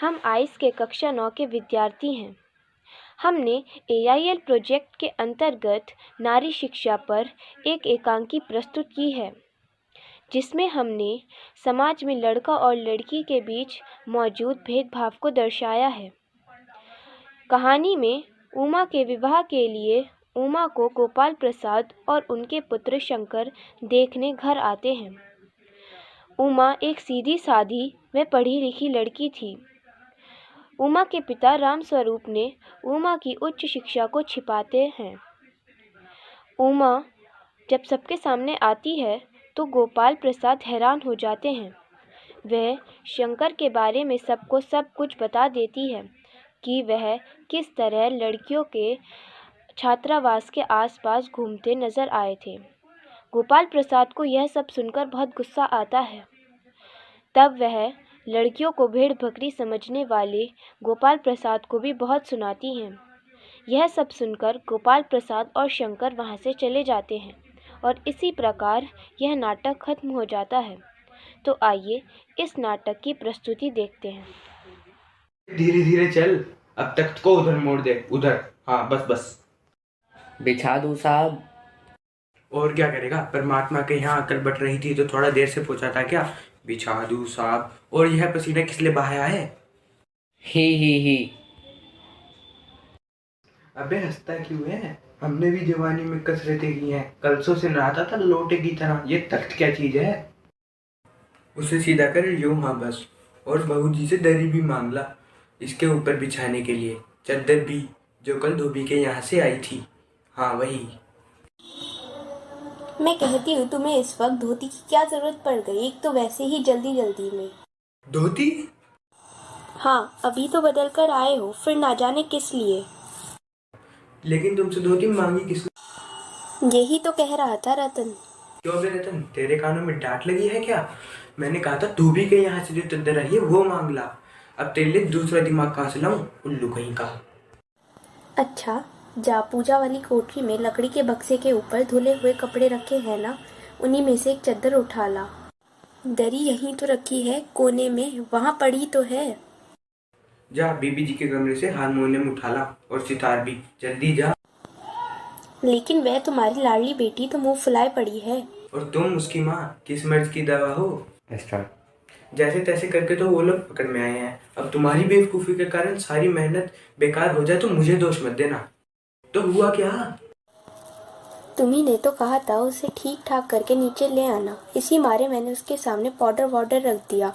हम आइस के कक्षा 9 के विद्यार्थी हैं। हमने AIL प्रोजेक्ट के अंतर्गत नारी शिक्षा पर एक एकांकी प्रस्तुत की है, जिसमें हमने समाज में लड़का और लड़की के बीच मौजूद भेदभाव को दर्शाया है। कहानी में उमा के विवाह के लिए उमा को गोपाल प्रसाद और उनके पुत्र शंकर देखने घर आते हैं। उमा एक सीधी सादी व पढ़ी लिखी लड़की थी। उमा के पिता रामस्वरूप ने उमा की उच्च शिक्षा को छिपाते हैं। उमा जब सबके सामने आती है तो गोपाल प्रसाद हैरान हो जाते हैं। वह शंकर के बारे में सबको सब कुछ बता देती है कि वह किस तरह लड़कियों के छात्रावास के आसपास घूमते नजर आए थे। गोपाल प्रसाद को यह सब सुनकर बहुत गुस्सा आता है। तब वह लड़कियों को भेड़ बकरी समझने वाले गोपाल प्रसाद को भी बहुत सुनाती हैं। यह सब सुनकर गोपाल प्रसाद और शंकर वहाँ से चले जाते हैं और इसी प्रकार यह नाटक खत्म हो जाता है। तो आइए इस नाटक की प्रस्तुति देखते हैं। धीरे धीरे चल, अब तख्त को उधर मोड़ दे, उधर। हाँ, बस बस। बिछा दूं साहब? और क्या करेगा, परमात्मा के यहाँ अकल बट रही थी तो थोड़ा देर से पूछा था क्या? बिछा दूं साहब। और यह पसीना किस लिए बहाया है? ही। अबे हंसता क्यों है? हमने भी जवानी में कसरतें की हैं, कलसों से नहाता था लोटे की तरह। ये तख्त क्या चीज है? उसे सीधा कर यूं, हाँ बस। और बहू जी से दरी भी मांग ला इसके ऊपर बिछाने के लिए, चद्दर भी, जो कल धोबी के यहाँ से आई थी। हाँ वही। मैं कहती हूँ तुम्हें इस वक्त धोती की क्या जरूरत पड़ गई? एक तो वैसे ही जल्दी जल्दी में। धोती? हाँ, अभी तो बदल कर आए हो, फिर ना जाने किस लिए। लेकिन तुमसे धोती मांगी किसने? यही तो कह रहा था रतन। क्यों बे रतन, तेरे कानों में डांट लगी है क्या? मैंने कहा था धोबी के यहाँ से जो चद्दर आई है वो मांग ला। अब तेरे लिए दूसरा दिमाग कहाँ से लाऊं, उल्लू कहीं का। अच्छा, जा पूजा वाली कोठरी में लकड़ी के बक्से के ऊपर धुले हुए कपड़े रखे हैं ना, उन्हीं में से एक चद्दर उठा ला। दरी यहीं तो रखी है कोने में, वहाँ पड़ी तो है। जा बीबी जी के कमरे से हारमोनियम उठा ला और सितार भी, जल्दी जा। लेकिन वह तुम्हारी लाडली बेटी तो मुंह फुलाए पड़ी है। और तुम उसकी माँ, किस मर्ज की दवा हो? स्टार्ट। जैसे तैसे करके तो वो लोग पकड़ में आए हैं। अब तुम्हारी बेवकूफ़ी के कारण सारी मेहनत बेकार हो जाए तो मुझे दोष मत देना। तो हुआ क्या? तुम्ही ने तो कहा था उसे ठीक ठाक करके नीचे ले आना, इसी मारे मैंने उसके सामने पाउडर वाउडर रख दिया।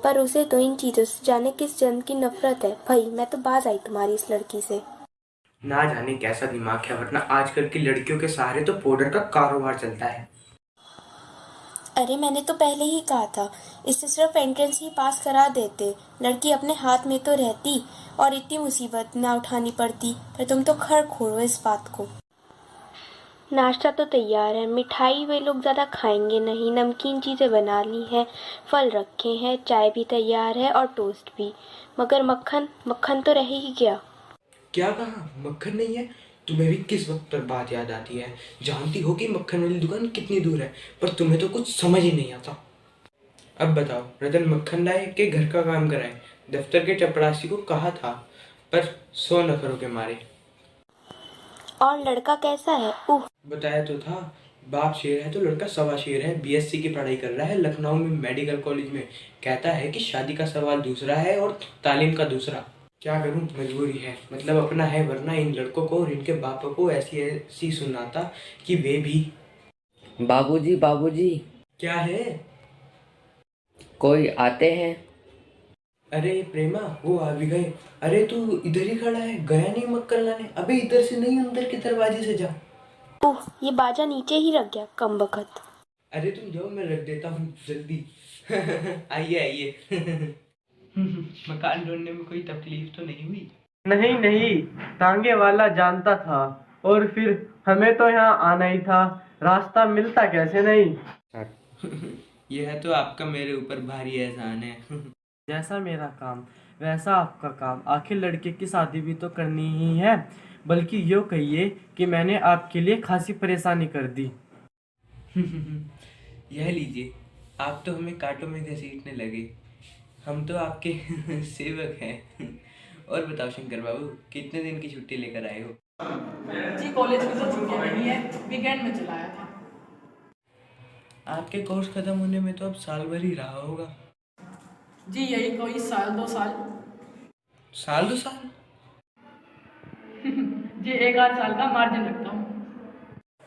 पर उसे तो इन चीजों से जाने किस जन्म की नफरत है। भाई मैं तो बाज आई तुम्हारी इस लड़की से। ना जाने कैसा दिमाग है, वरना आजकल की लड़कियों के सहारे तो पाउडर का कारोबार चलता है। अरे मैंने तो पहले ही कहा था, इससे सिर्फ एंट्रेंस ही पास करा देते, लड़की अपने हाथ में तो रहती और इतनी मुसीबत ना उठानी पड़ती। पर तुम तो खर खोलो इस बात को। नाश्ता तो तैयार है, मिठाई वे लोग ज़्यादा खाएंगे नहीं, नमकीन चीज़ें बना ली हैं, फल रखे हैं, चाय भी तैयार है और टोस्ट भी। मगर मक्खन तो रह ही गया। क्या कहा? मक्खन नहीं है? तुम्हें भी किस वक्त पर बात याद आती है? जानती हो कि मक्खन वाली दुकान कितनी दूर है, पर तुम्हें तो कुछ समझ ही नहीं आता। अब बताओ, रतन मक्खन लाए कि घर का काम कराए? दफ्तर के चपरासी को कहा था, पर 100 नखरों के मारे। और लड़का कैसा है? बताया तो था, बाप शेर है तो लड़का सवा शेर है। BSc की पढ़ाई कर रहा है लखनऊ में मेडिकल कॉलेज में। कहता है कि शादी का सवाल दूसरा है और तालीम का दूसरा। क्या करूं, मजबूरी है। मतलब अपना है, वरना इन लड़कों को और इनके बापों को ऐसी ऐसी सुनाता कि वे भी। बाबूजी बाबूजी। क्या है? कोई आते हैं। अरे प्रेमा, वो आ भी गए। अरे तू इधर ही खड़ा है, गया नहीं मक्खन लाने? अबे इधर से नहीं, अंदर के दरवाजे से जा। ये बाजा नीचे ही रख गया कमबख्त। अरे तुम जाओ, मैं रख देता हूँ जल्दी। आइए आइए। मकान ढूंढने में कोई तकलीफ तो नहीं हुई? नहीं, तांगे वाला जानता था, और फिर हमें तो यहाँ आना ही था, रास्ता मिलता कैसे नहीं। यह तो आपका मेरे ऊपर भारी एहसान है। जैसा मेरा काम वैसा आपका काम, आखिर लड़के की शादी भी तो करनी ही है। बल्कि यूँ कहिए कि मैंने आपके लिए खासी परेशानी कर दी। यह लीजिए, आप तो हमें कांटों में घसीटने लगे। हम तो आपके सेवक हैं। और बताओ शंकर बाबू, कितने दिन की छुट्टी लेकर आए हो? जी कॉलेज की तो छुट्टियां नहीं है, वीकेंड में चलाया था। आपके कोर्स खत्म होने में तो अब साल भर ही रहा होगा। जी यही कोई साल 2 साल। साल 2 साल? जी 1 आध साल का मार्जिन रखता हूँ।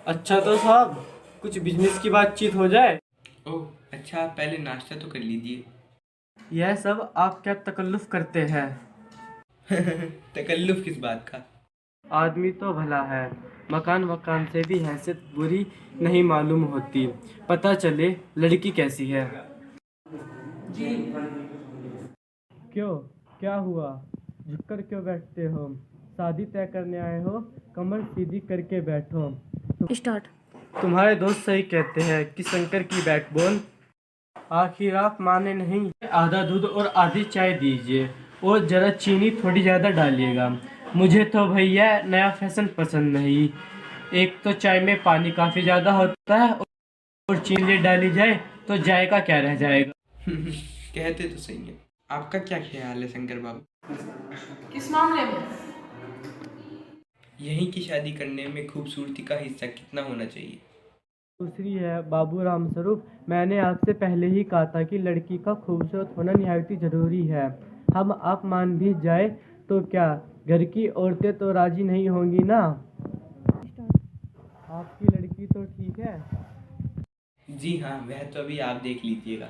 अच्छा तो साहब, कुछ बिजनेस की बातचीत हो जाए। ओह अच्छा, आप पहले नाश्ता तो कर लीजिए। यह सब आप क्या तकल्लुफ़ करते हैं? तकल्लुफ किस बात का? आदमी तो भला है, मकान वकान से भी हैसियत बुरी नहीं मालूम होती। पता चले लड़की कैसी है। जी क्यों, क्या हुआ? झुककर क्यों बैठते हो? शादी तय करने आए हो? कमर सीधी करके बैठो। स्टार्ट। तुम्हारे दोस्त सही कहते हैं कि शंकर की बैकबोन। आखिर आप माने नहीं। आधा दूध और आधी चाय दीजिए, और ज़रा चीनी थोड़ी ज़्यादा डालिएगा। मुझे तो भैया नया फैशन पसंद नहीं। एक तो चाय में पानी काफ़ी ज़्यादा होता है, और चीनी डाली जाए तो जायका क्या रह जाएगा। कहते तो सही है। आपका क्या ख्याल है शंकर बाबू? किस मामले में? यहीं की शादी करने में खूबसूरती का हिस्सा कितना होना चाहिए? दूसरी है बाबू राम स्वरूप, मैंने आपसे पहले ही कहा था कि लड़की का खूबसूरत होना निहायती ज़रूरी है। हम आप मान भी जाए तो क्या घर की औरतें तो राजी नहीं होंगी ना? आपकी लड़की तो ठीक है। जी हाँ, वह तो अभी आप देख लीजिएगा।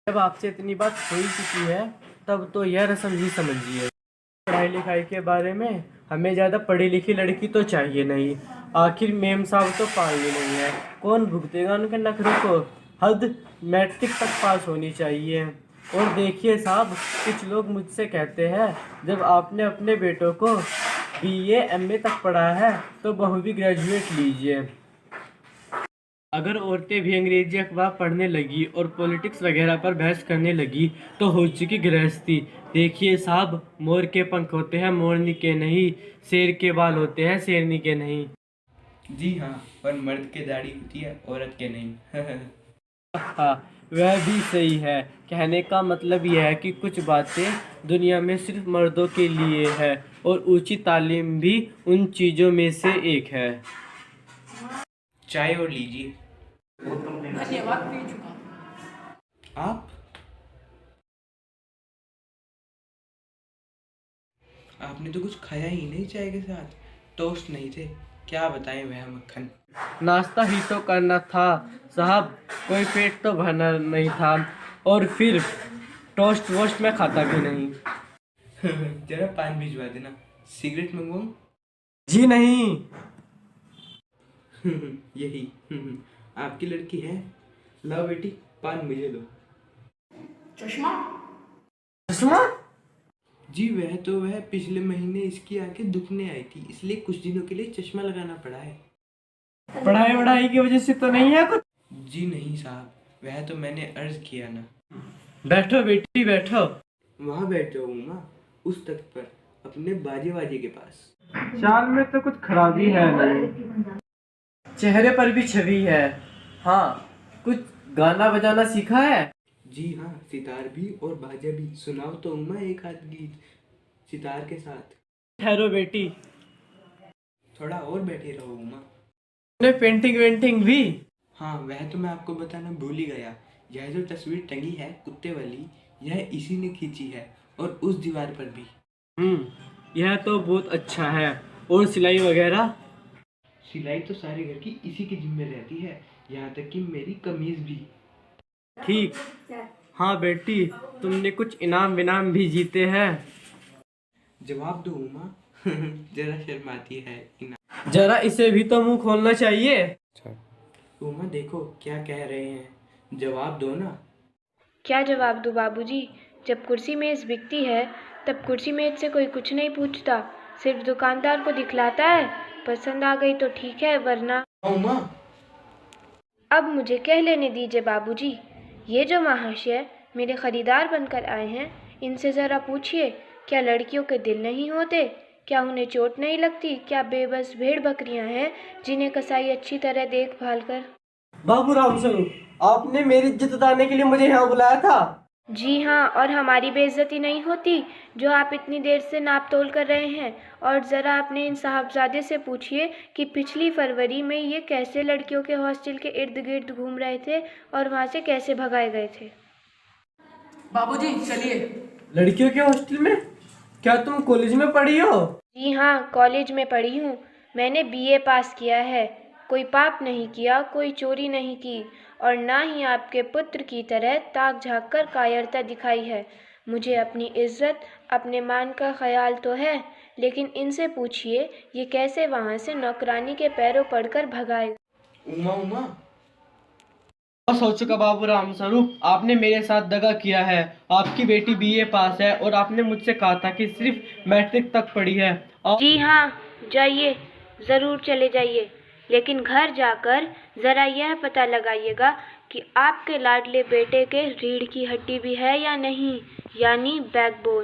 जब आपसे इतनी बात हो ही चुकी है, तब तो यह रस्म ही समझिए। पढ़ाई लिखाई के बारे में हमें ज़्यादा पढ़ी लिखी लड़की तो चाहिए नहीं। आखिर मेम साहब तो पालनी नहीं है, कौन भुगतेगा उनके नखरों को? हद मैट्रिक तक पास होनी चाहिए। और देखिए साहब, कुछ लोग मुझसे कहते हैं जब आपने अपने बेटों को बीए एमए तक पढ़ाया है तो बहू भी ग्रेजुएट लीजिए। अगर औरतें भी अंग्रेजी अखबार पढ़ने लगी और पॉलिटिक्स वगैरह पर बहस करने लगी तो हो चुकी गृहस्थी। देखिए साहब, मोर के पंख होते हैं मोरनी के नहीं, शेर के बाल होते हैं शेरनी के नहीं। जी हाँ, और मर्द के दाढ़ी होती है, औरत के नहीं। हाँ, वह भी सही है। कहने का मतलब यह है कि कुछ बातें दुनिया में सिर्फ मर्दों के लिए है, और ऊंची तालीम भी उन चीज़ों में से एक है। चाय और लीजिए। धन्यवाद, पी चुका। आप आपने तो कुछ खाया ही नहीं चाय के साथ। टोस्ट नहीं थे, क्या बताएं वह मक्खन। नाश्ता ही तो करना था साहब, कोई पेट तो भरना नहीं था। और फिर टोस्ट वोस्ट में खाता भी नहीं। जरा पान भिजवा देना। सिगरेट मंगवाऊं? जी नहीं। यही। आपकी लड़की है? लाओ बेटी, पान मुझे दो। चश्मा? चश्मा? जी वह पिछले महीने इसकी आंखें दुखने आई थी, इसलिए कुछ दिनों के लिए चश्मा लगाना पड़ा है। पढ़ाई वढ़ाई की वजह से तो नहीं है कुछ? जी नहीं साहब, वह तो मैंने अर्ज किया ना। बैठो बेटी बैठो। वहाँ बैठ जाओ माँ, उस तख्त पर, अपने बाजे बाजे के पास। चाल में तो कुछ खराबी है नहीं, चेहरे पर भी छवि है। हाँ, कुछ गाना बजाना सीखा है? जी हाँ, सितार भी और बाजा भी। सुनाओ तो उमा एक आध गीत सितार के साथ। ठहरो बेटी। थोड़ा और बैठे रहो उमा। पेंटिंग वेंटिंग भी? हाँ, वह तो मैं आपको बताना भूल ही गया। यह जो तस्वीर टंगी है कुत्ते वाली, यह इसी ने खींची है, और उस दीवार पर भी। यह तो बहुत अच्छा है। और सिलाई वगैरह? सिलाई तो सारे घर की इसी के जिम्मे रहती है, यहाँ तक कि मेरी कमीज भी। ठीक। हाँ बेटी, तुमने कुछ इनाम विनाम भी जीते हैं? जवाब दो उमा। जरा शर्माती है इनाम। जरा इसे भी तो मुंह खोलना चाहिए। उमा देखो क्या कह रहे हैं, जवाब दो ना। क्या जवाब दूँ बाबूजी? जब कुर्सी मेज़ बिकती है तब कुर्सी मेज़ से कोई कुछ नहीं पूछता, सिर्फ दुकानदार को दिखलाता है। पसंद आ गई तो ठीक है, वरना। उमा अब मुझे कह लेने दीजिए बाबूजी। ये जो महाशय मेरे खरीदार बनकर आए हैं, इनसे ज़रा पूछिए, क्या लड़कियों के दिल नहीं होते? क्या उन्हें चोट नहीं लगती? क्या बेबस भेड़ बकरियां हैं जिन्हें कसाई अच्छी तरह देखभाल कर। बाबू राम स्वरूप, आपने मेरी इज्जत उतारने के लिए मुझे यहाँ बुलाया था? जी हाँ, और हमारी बेइज्जती नहीं होती जो आप इतनी देर से नाप तोल कर रहे हैं। और ज़रा अपने इन साहबजादे से पूछिए कि पिछली फरवरी में ये कैसे लड़कियों के हॉस्टल के इर्द गिर्द घूम रहे थे और वहाँ से कैसे भगाए गए थे। बाबूजी चलिए। लड़कियों के हॉस्टल में? क्या तुम कॉलेज में पढ़ी हो? जी हाँ, कॉलेज में पढ़ी हूँ। मैंने बीए पास किया है। कोई पाप नहीं किया, कोई चोरी नहीं की और ना ही आपके पुत्र की तरह ताक झाँक कर कायरता दिखाई है। मुझे अपनी इज्जत, अपने मान का ख्याल तो है, लेकिन इनसे पूछिए ये कैसे वहाँ से नौकरानी के पैरों पड़कर भगाए। उमा उमा, बस हो चुका बाबू राम स्वरूप, आपने मेरे साथ दगा किया है। आपकी बेटी बीए पास है और आपने मुझसे कहा था कि सिर्फ मैट्रिक तक पढ़ी है। जी हाँ, जाइए, ज़रूर चले जाइए, लेकिन घर जाकर ज़रा यह पता लगाइएगा कि आपके लाडले बेटे के रीढ़ की हड्डी भी है या नहीं, यानी बैकबोन।